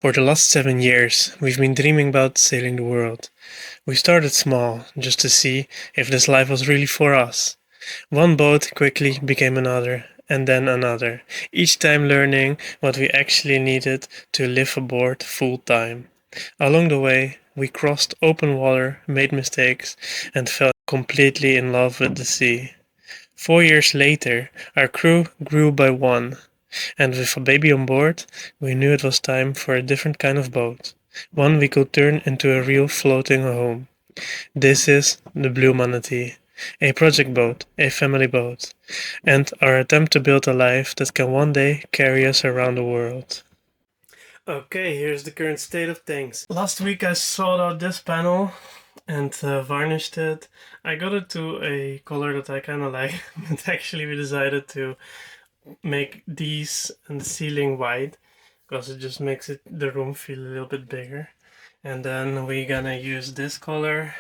For the last 7 years, we've been dreaming about sailing the world. We started small, just to see if this life was really for us. One boat quickly became another, and then another, each time learning what we actually needed to live aboard full time. Along the way, we crossed open water, made mistakes, and fell completely in love with the sea. 4 years later, our crew grew by one, and with a baby on board, we knew it was time for a different kind of boat, one we could turn into a real floating home. This is the Blue Manatee, a project boat, a family boat, and our attempt to build a life that can one day carry us around the world. Okay, here's the current state of things. Last week I sawed out this panel and varnished it. I got it to a color that I kind of like, but actually we decided to make these and the ceiling white because it just makes the room feel a little bit bigger. And then we're gonna use this color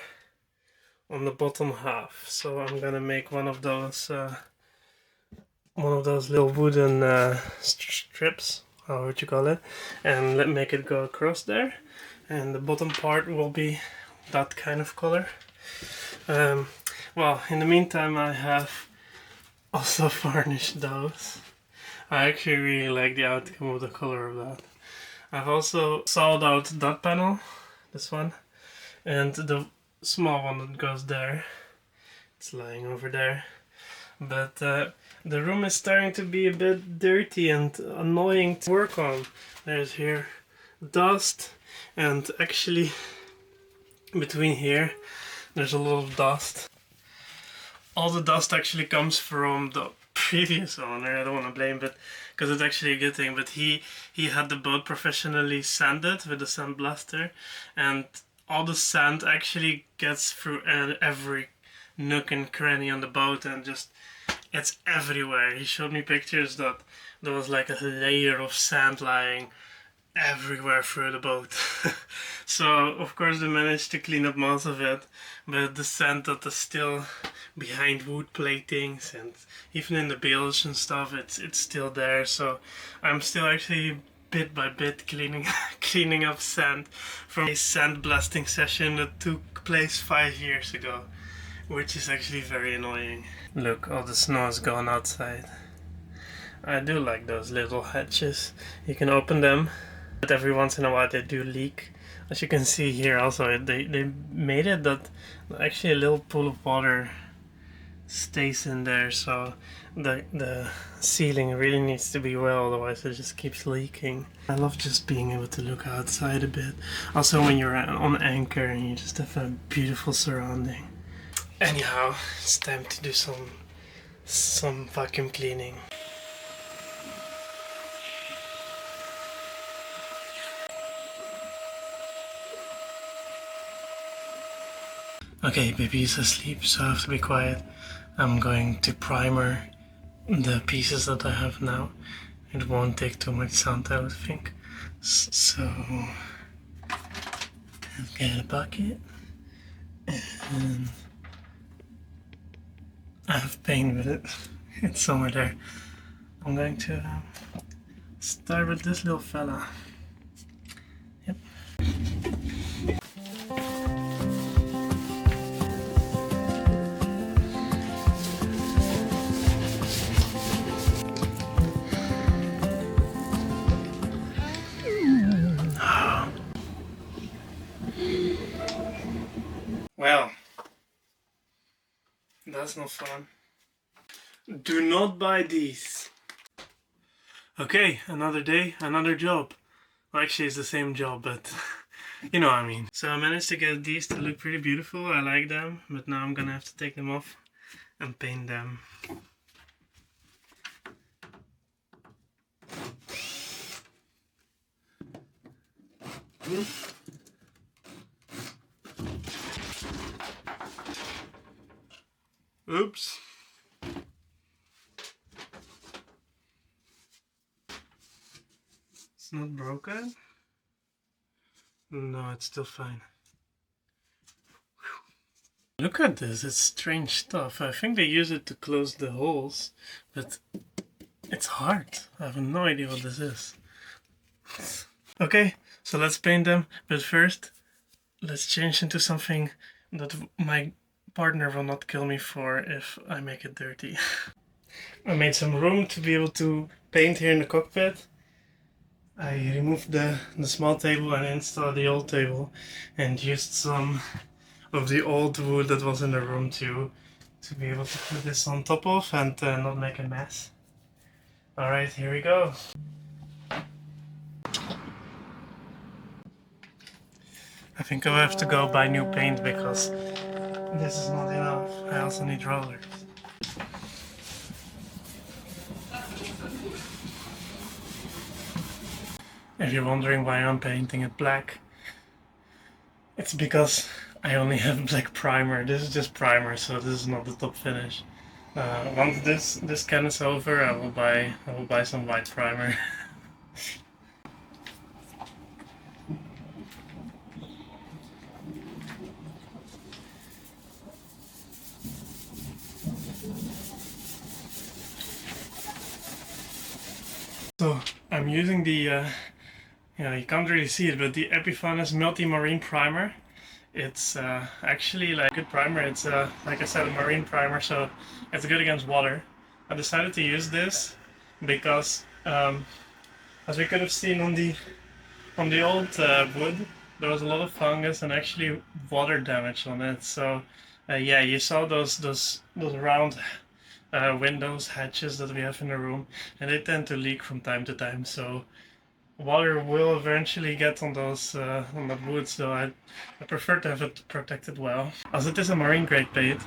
on the bottom half. So I'm gonna make one of those little wooden strips, how would you call it, and make it go across there. And the bottom part will be that kind of color. Well, in the meantime, I have also varnished those. I actually really like the outcome of the color of that. I've also sawed out that panel, this one, and the small one that goes there. It's lying over there. But the room is starting to be a bit dirty and annoying to work on. There's here dust, and actually between here there's a lot of dust. All the dust actually comes from the previous owner. I don't want to blame it because it's actually a good thing, but he had the boat professionally sanded with a sandblaster, and all the sand actually gets through every nook and cranny on the boat, and just it's everywhere. He showed me pictures that there was like a layer of sand lying everywhere through the boat. So of course they managed to clean up most of it, but the sand that is still behind wood platings and even in the bilge and stuff, it's still there. So I'm still actually bit by bit cleaning up sand from a sand blasting session that took place 5 years ago, which is actually very annoying. Look, all the snow is gone outside. I do like those little hatches. You can open them, but every once in a while they do leak. As you can see here also, they made it that actually a little pool of water stays in there, so the ceiling really needs to be well, otherwise it just keeps leaking. I love just being able to look outside a bit. Also when you're on anchor and you just have a beautiful surrounding. Anyhow, it's time to do some vacuum cleaning. Okay, baby is asleep, so I have to be quiet. I'm going to primer the pieces that I have now. It won't take too much sound, I would think. So, I'll get a bucket, and I have paint with it. It's somewhere there. I'm going to start with this little fella. Yep. Well, that's not fun. Do not buy these. Okay, another day, another job. Well, actually it's the same job, but you know what I mean. So I managed to get these to look pretty beautiful. I like them, but now I'm gonna have to take them off and paint them. Oops. It's not broken? No, it's still fine. Look at this, it's strange stuff. I think they use it to close the holes, but it's hard. I have no idea what this is. Okay, So let's paint them, but first let's change into something that my partner will not kill me for if I make it dirty. I made some room to be able to paint here in the cockpit. I removed the small table and installed the old table and used some of the old wood that was in the room to be able to put this on top of and not make a mess. Alright, here we go. I think I'll have to go buy new paint because this is not enough. I also need rollers. If you're wondering why I'm painting it black, it's because I only have black primer. This is just primer, so this is not the top finish. Once this can is over, I will buy some white primer. So I'm using the, you can't really see it, but the Epiphanes Multi-Marine Primer. It's actually like a good primer. It's like I said, a marine primer, so it's good against water. I decided to use this because, as we could have seen on the old wood, there was a lot of fungus and actually water damage on it. So yeah, you saw those round windows, hatches that we have in the room, and they tend to leak from time to time. So water will eventually get on those on that wood, so I prefer to have it protected well. As it is a marine grade paint,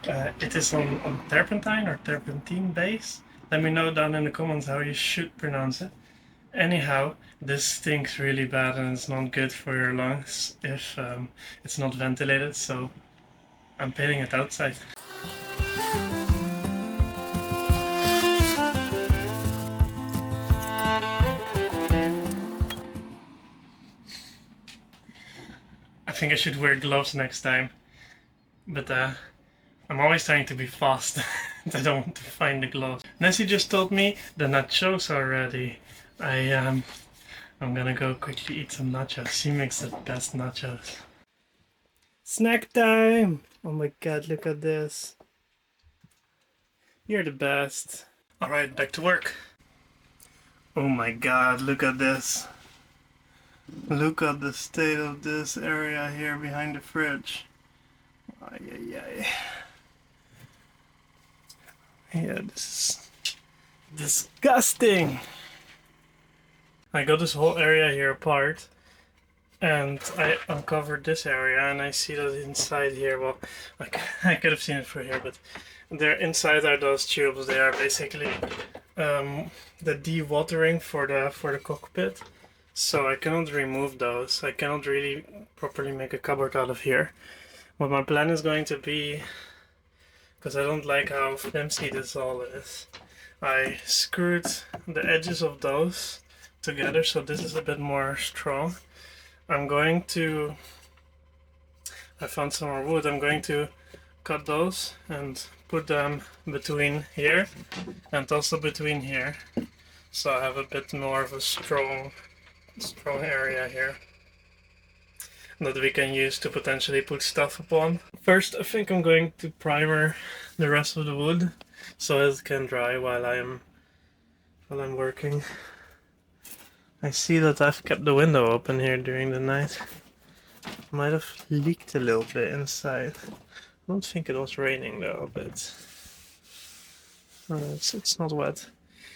it is on turpentine or turpentine base. Let me know down in the comments how you should pronounce it. Anyhow, this stinks really bad and it's not good for your lungs if it's not ventilated, so I'm painting it outside. I think I should wear gloves next time, but I'm always trying to be fast. I don't want to find the gloves. Nancy just told me the nachos are ready. I'm gonna go quickly eat some nachos. She makes the best nachos. Snack time! Oh my god, look at this. You're the best. Alright, back to work. Oh my god, look at this. Look at the state of this area here behind the fridge. Ay, ay, ay. Yeah, this is disgusting. I got this whole area here apart and I uncovered this area and I see that inside here, well, I could have seen it from here, but there inside are those tubes. They are basically the dewatering for the cockpit. So I cannot remove those. I cannot really properly make a cupboard out of here. What my plan is going to be, because I don't like how flimsy this all is, I screwed the edges of those together so this is a bit more strong. I'm going to, I found some more wood, I'm going to cut those and put them between here and also between here. So I have a bit more of a strong area here that we can use to potentially put stuff upon. First, I think I'm going to primer the rest of the wood so it can dry while I'm working. I see that I've kept the window open here during the night. Might have leaked a little bit inside. I don't think it was raining though, but it's not wet.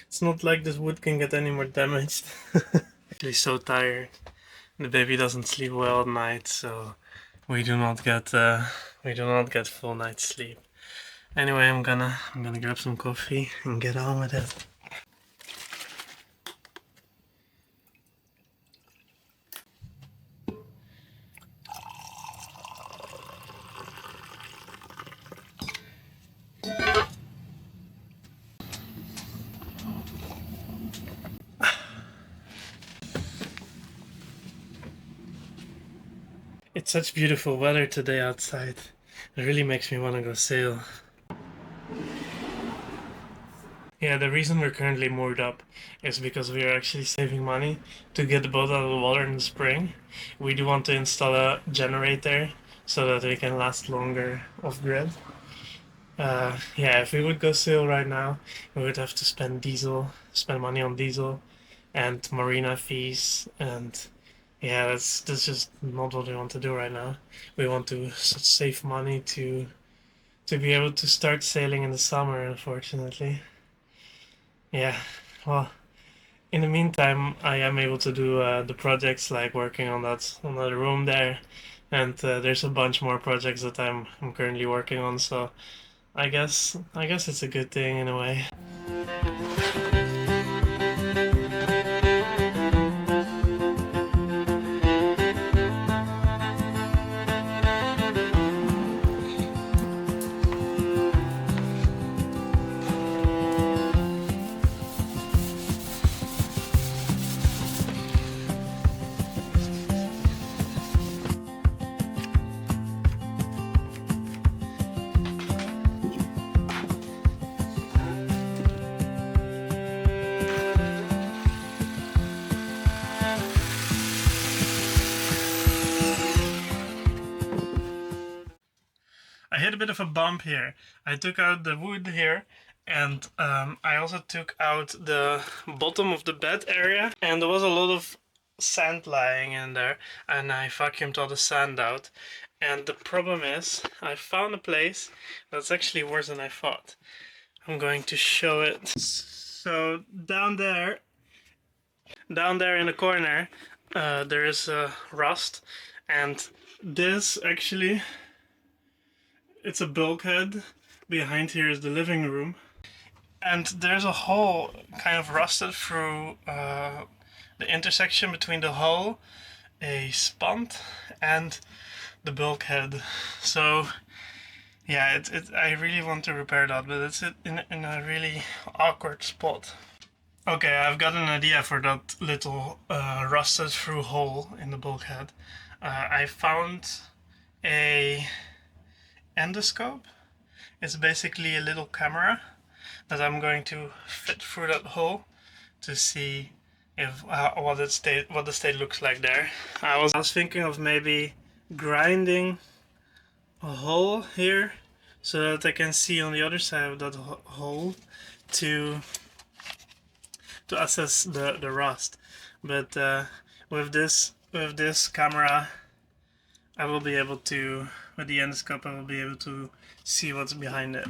It's not like this wood can get any more damaged. Actually so tired. The baby doesn't sleep well at night, so we do not get full night's sleep. Anyway, I'm gonna grab some coffee and get on with it. It's such beautiful weather today outside. It really makes me want to go sail. Yeah, the reason we're currently moored up is because we are actually saving money to get the boat out of the water in the spring. We do want to install a generator so that we can last longer off grid. Yeah, if we would go sail right now, we would have to spend money on diesel and marina fees, and yeah, that's just not what we want to do right now. We want to save money to be able to start sailing in the summer, unfortunately. Yeah, well, in the meantime, I am able to do the projects like working on that room there, and there's a bunch more projects that I'm currently working on. So I guess it's a good thing in a way. I hit a bit of a bump here. I took out the wood here, and I also took out the bottom of the bed area, and there was a lot of sand lying in there, and I vacuumed all the sand out. And the problem is, I found a place that's actually worse than I thought. I'm going to show it. So down there in the corner, there is a rust, and this actually, it's a bulkhead. Behind here is the living room, and there's a hole kind of rusted through the intersection between the hull, a spont, and the bulkhead. So yeah, I really want to repair that, but it's in a really awkward spot. Okay, I've got an idea for that little rusted through hole in the bulkhead. I found a endoscope. It's basically a little camera that I'm going to fit through that hole to see if what the state looks like there. I was thinking of maybe grinding a hole here so that I can see on the other side of that hole to assess the rust. But with this camera, I will be able to, with the endoscope, I will be able to see what's behind it.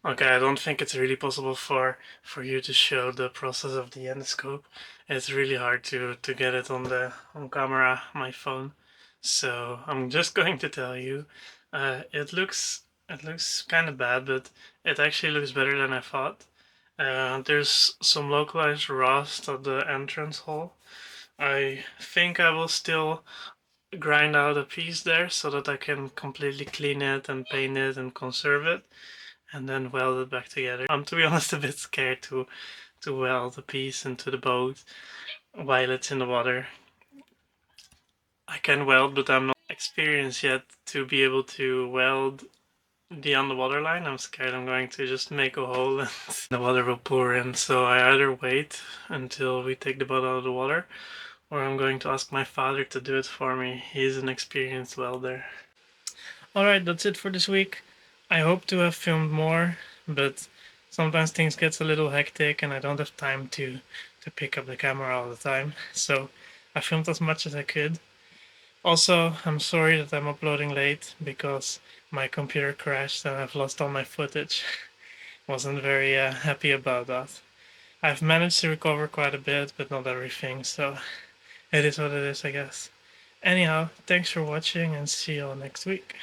Okay, I don't think it's really possible for you to show the process of the endoscope. It's really hard to get it on camera, my phone. So I'm just going to tell you, it looks kind of bad, but it actually looks better than I thought. There's some localized rust at the entrance hole. I think I will still grind out a piece there so that I can completely clean it and paint it and conserve it, and then weld it back together. I'm, to be honest, a bit scared to weld the piece into the boat while it's in the water. I can weld, but I'm not experienced yet to be able to weld the underwater line. I'm scared I'm going to just make a hole and the water will pour in. So I either wait until we take the boat out of the water, or I'm going to ask my father to do it for me. He's an experienced welder. Alright, that's it for this week. I hope to have filmed more, but sometimes things get a little hectic and I don't have time to pick up the camera all the time. So I filmed as much as I could. Also, I'm sorry that I'm uploading late because my computer crashed and I've lost all my footage. Wasn't very happy about that. I've managed to recover quite a bit, but not everything, so it is what it is, I guess. Anyhow, thanks for watching and see you all next week.